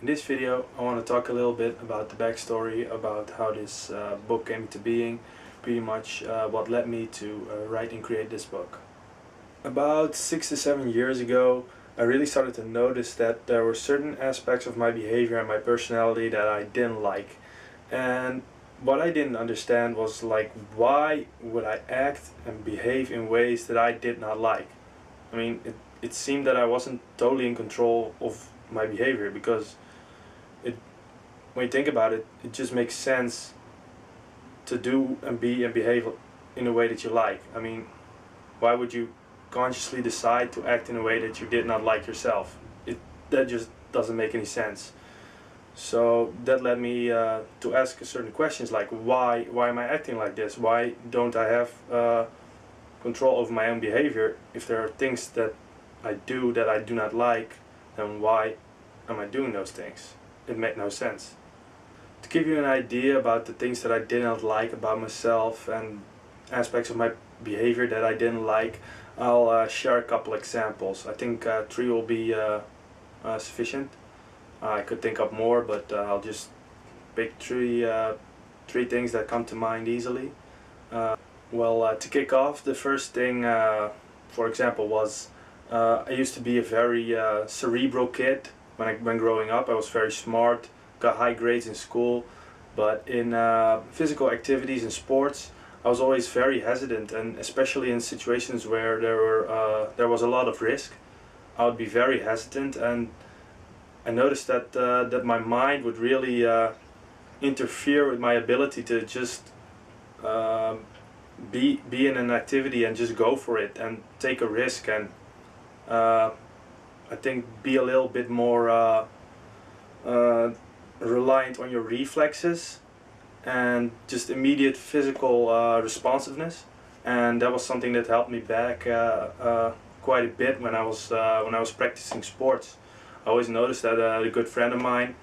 In this video I want to talk a little bit about the backstory about how this book came into being, pretty much what led me to write and create this book. About 6 to 7 years ago I really started to notice that there were certain aspects of my behavior and my personality that I didn't like, and what I didn't understand was like, why would I act and behave in ways that I did not like? I mean, it seemed that I wasn't totally in control of my behavior, because when you think about it, it just makes sense to do and be and behave in a way that you like. I mean, why would you consciously decide to act in a way that you did not like yourself? That just doesn't make any sense. So that led me to ask certain questions like, why am I acting like this? Why don't I have control over my own behavior? If there are things that I do that I do not like, then why am I doing those things? It made no sense. To give you an idea about the things that I did not like about myself and aspects of my behavior that I didn't like, I'll share a couple examples. I think 3 will be sufficient. I could think of more, but I'll just pick three things that come to mind easily. To kick off, the first thing, for example, was I used to be a very cerebral kid. When growing up, I was very smart, got high grades in school, but in physical activities and sports, I was always very hesitant, and especially in situations where there was a lot of risk, I would be very hesitant, and I noticed that that my mind would really interfere with my ability to just be in an activity and just go for it and take a risk, and I think be a little bit more reliant on your reflexes and just immediate physical responsiveness. And that was something that helped me back quite a bit when I was practicing sports. I always noticed that a good friend of mine,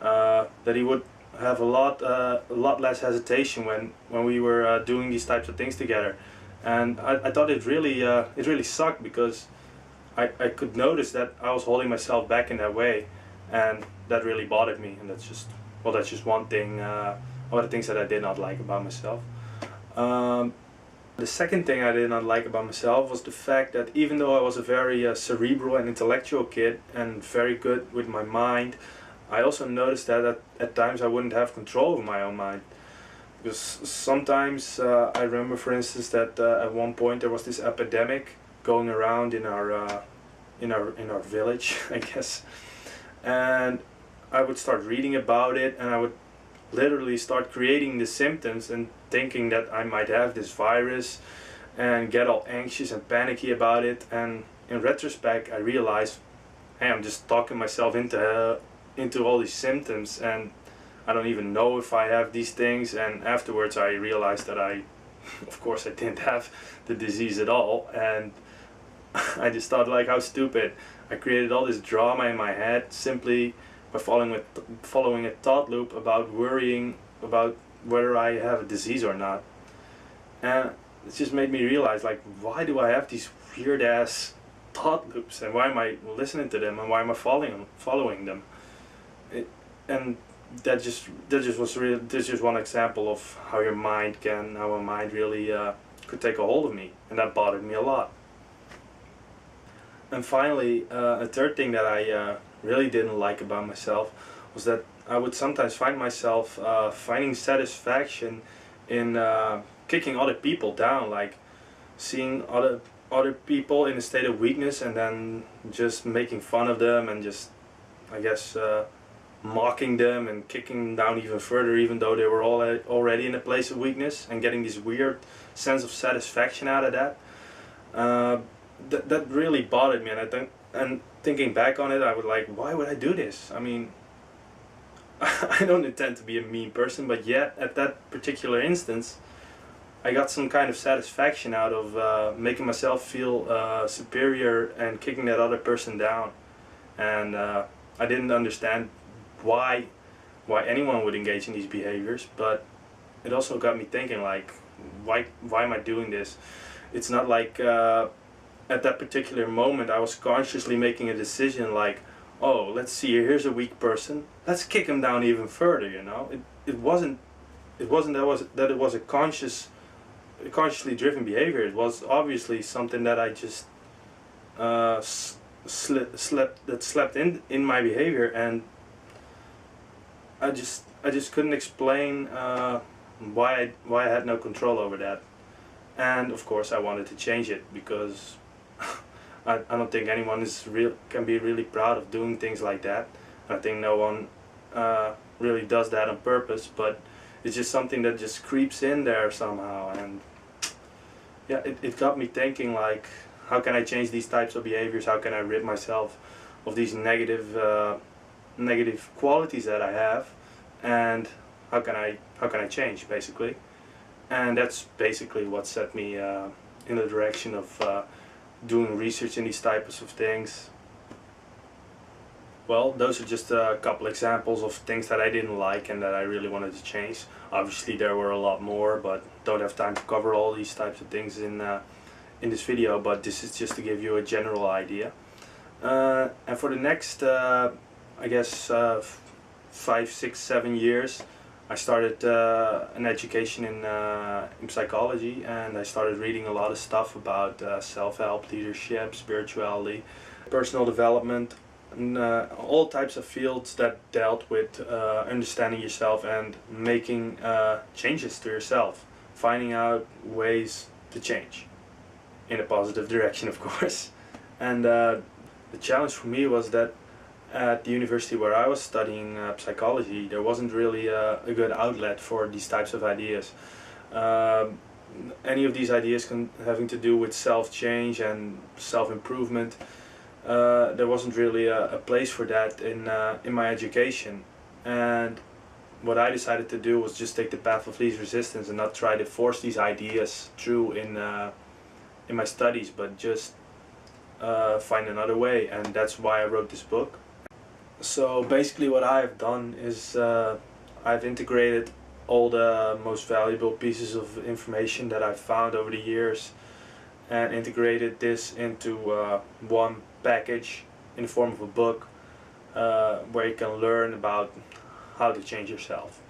that he would have a lot less hesitation when we were doing these types of things together, and I thought it really sucked, because I could notice that I was holding myself back in that way, and that really bothered me. And that's just one thing, one of the things that I did not like about myself. The second thing I did not like about myself was the fact that even though I was a very cerebral and intellectual kid and very good with my mind, I also noticed that at times I wouldn't have control over my own mind. Because sometimes I remember, for instance, that at one point there was this epidemic going around in our village, I guess, and I would start reading about it, and I would literally start creating the symptoms and thinking that I might have this virus and get all anxious and panicky about it. And in retrospect I realized, hey, I'm just talking myself into all these symptoms, and I don't even know if I have these things. And afterwards I realized that of course I didn't have the disease at all, and I just thought, like, how stupid. I created all this drama in my head simply by following a thought loop about worrying about whether I have a disease or not. And it just made me realize, like, why do I have these weird ass thought loops, and why am I listening to them, and why am I following them? And that's just one example of how a mind really could take a hold of me, and that bothered me a lot. And finally, a third thing that I really didn't like about myself was that I would sometimes find myself finding satisfaction in kicking other people down, like seeing other people in a state of weakness and then just making fun of them and just, I guess, mocking them and kicking them down even further, even though they were already in a place of weakness, and getting this weird sense of satisfaction out of that. That really bothered me, and thinking back on it, I would like, why would I do this? I mean, I don't intend to be a mean person, but yet at that particular instance I got some kind of satisfaction out of making myself feel superior and kicking that other person down. And I didn't understand why anyone would engage in these behaviors, but it also got me thinking, like, why am I doing this? It's not like at that particular moment I was consciously making a decision like, oh, let's see, here's a weak person, let's kick him down even further, you know. It wasn't that it was a consciously driven behavior. It was obviously something that I just slept in my behavior, and I just couldn't explain why I had no control over that. And of course I wanted to change it, because I don't think anyone can be really proud of doing things like that. I think no one really does that on purpose, but it's just something that just creeps in there somehow. And yeah, it got me thinking, like, how can I change these types of behaviors? How can I rid myself of these negative qualities that I have, and how can I change, basically? And that's basically what set me in the direction of doing research in these types of things. Well, those are just a couple examples of things that I didn't like and that I really wanted to change. Obviously there were a lot more, but don't have time to cover all these types of things in this video, but this is just to give you a general idea. And for the next, I guess, 5, 6, 7 years, I started an education in psychology, and I started reading a lot of stuff about self-help, leadership, spirituality, personal development, and all types of fields that dealt with understanding yourself and making changes to yourself, finding out ways to change in a positive direction, of course. And the challenge for me was that at the university where I was studying psychology, there wasn't really a good outlet for these types of ideas. Any of these ideas having to do with self-change and self-improvement, there wasn't really a place for that in my education. And what I decided to do was just take the path of least resistance and not try to force these ideas through in my studies, but just find another way. And that's why I wrote this book. So basically what I've done is I've integrated all the most valuable pieces of information that I've found over the years and integrated this into one package in the form of a book where you can learn about how to change yourself.